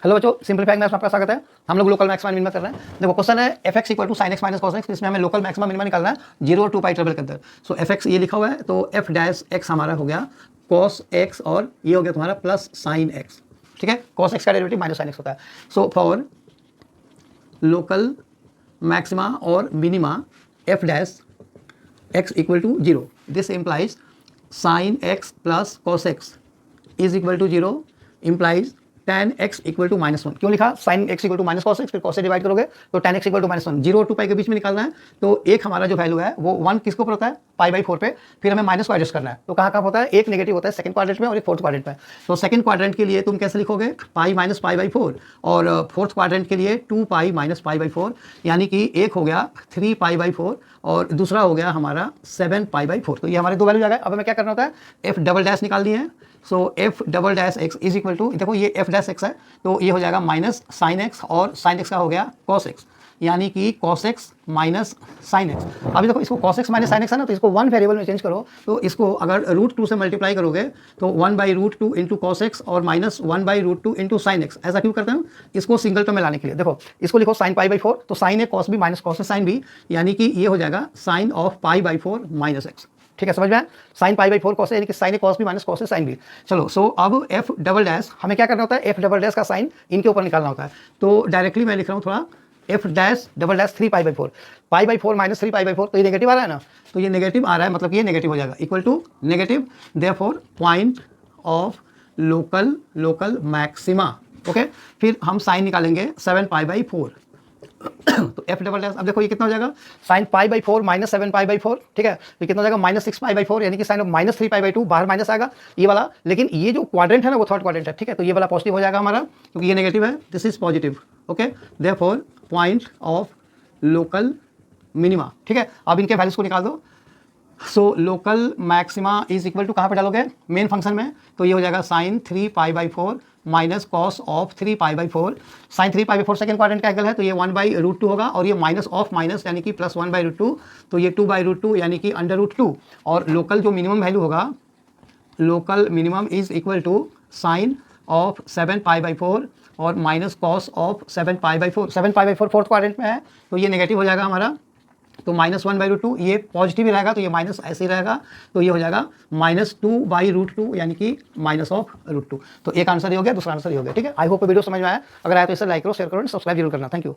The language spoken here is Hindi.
हेलो बच्चों, सिंपलीफाइंग मैथ्स में आपका स्वागत है। हम लोग लोकल मैक्सिमा मिनिमा कर रहे हैं। देखो क्वेश्चन है fx equal to sin x minus cos x, इसमें हमें लोकल मैक्सिमा मिनिमा निकालना है 0 और 2 पाई ट्रेवल के अंदर। सो fx ये लिखा हुआ है, तो f डैश x हमारा हो गया cos x और ये हो गया तुम्हारा प्लस sin x। ठीक है, cos x का डेरिवेटिव माइनस sin x होता है। सो फॉर लोकल मैक्सिमा और minima f dash x equal to 0, this implies sin x plus cos x is equal to 0 implies tan x equal to -1। क्यों लिखा sin x equal to minus cos x, फिर cos से डिवाइड करोगे तो tan x इक्वल टू -1। 0 और 2 पाई के बीच में निकालना है, तो एक हमारा जो वैल्यू है वो 1 किसके ऊपर होता है, π/4 पे। फिर हमें माइनस को एडजस्ट करना है, तो कहाँ कहाँ होता है, एक नेगेटिव होता है सेकंड क्वाड्रेंट में और एक फोर्थ क्वाड्रेंट में। तो सेकंड क्वाड्रेंट के लिए तुम कैसे लिखोगे, पाई माइनस π/4, और फोर्थ क्वाड्रेंट के लिए 2 पाई माइनस π/4, यानी कि एक हो गया 3 π/4 और दूसरा हो गया हमारा 7 π/4। तो ये हमारे दो वैल्यू आ गए। अब हमें क्या करना होता है, एफ डबल डैश निकालनी है। So F double dash X is equal to, देखो ये एफ डैश एक्स है तो ये हो जाएगा माइनस साइन एक्स, और साइन एक्स का हो गया कॉस एक्स, यानी कि cos x minus sine x. अभी देखो इसको cos x minus sine x है ना, तो इसको वन वेरिएबल में चेंज करो, तो इसको अगर √2 से मल्टीप्लाई करोगे तो 1/√2 इंटू कॉस एक्स और माइनस 1/√2 इंटू साइन एक्स। ऐसा क्यों करते हैं, इसको सिंगल टर्म में लाने के लिए। देखो इसको लिखो साइन π/4, तो साइन है कॉस भी माइनस कॉस है साइन भी, यानी कि ये हो जाएगा साइन ऑफ π/4 माइनस एक्स। ठीक है, समझ में आया, साइन π/4 कॉस है, यानी कि साइन है कॉस भी माइनस कॉस है साइन भी। चलो, सो अब एफ डबल डैश हमें क्या करना होता है, एफ डबल डैश का साइन इनके ऊपर निकालना होता है। तो डायरेक्टली मैं लिख रहा हूँ थोड़ा, F dash double dash 3 π/4, π/4 minus 3 π/4, तो ये नेगेटिव आ रहा है ना, तो ये नेगेटिव आ रहा है, मतलब ये नेगेटिव हो जाएगा, equal to negative, therefore point of local maxima. Okay, फिर हम साइन निकालेंगे 7 π/4। तो एफ डबल डैश, अब देखो ये कितना हो जाएगा, साइन π/4 माइनस 7 π/4। ठीक है, तो कितना हो जाएगा, माइनस 6 π/4, यानी कि साइन ऑफ माइनस 3 π/2, बाहर माइनस आएगा ये वाला, लेकिन ये जो क्वाड्रेंट है ना वो थर्ड क्वाड्रेंट है। ठीक है, तो ये वाला पॉजिटिव हो जाएगा हमारा, क्योंकि ये नेगेटिव है, this is positive. Okay, therefore point of local minima. ठीक है, अब इनके वैल्यूज को निकाल दो। So local maxima is equal to, कहाँ पे डालोगे, मेन फंक्शन में, तो ये हो जाएगा sine 3 π/4 minus cos of 3 π/4। Sine 3 π/4 second quadrant का एंगल है, तो ये 1/√2 होगा, और ये माइनस ऑफ माइनस यानी कि प्लस 1/√2, तो ये 2/√2 यानी कि √2। और लोकल जो मिनिमम वैल्यू होगा, local minimum is equal to sine of 7 π/4 और minus cos of 7 π/4। 7 π/4 fourth quadrant में है, तो ये नेगेटिव हो जाएगा हमारा, तो माइनस 1/√2, ये पॉजिटिव ही रहेगा, तो ये माइनस ऐसे ही रहेगा, तो ये हो जाएगा माइनस 2/√2, यानी कि माइनस ऑफ √2। तो एक आंसर ये हो गया, दूसरा आंसर ये हो गया। ठीक है, आई होप वीडियो समझ में आया। अगर आया तो इसे लाइक करो, शेयर करो, सब्सक्राइब जरूर करना। Thank you.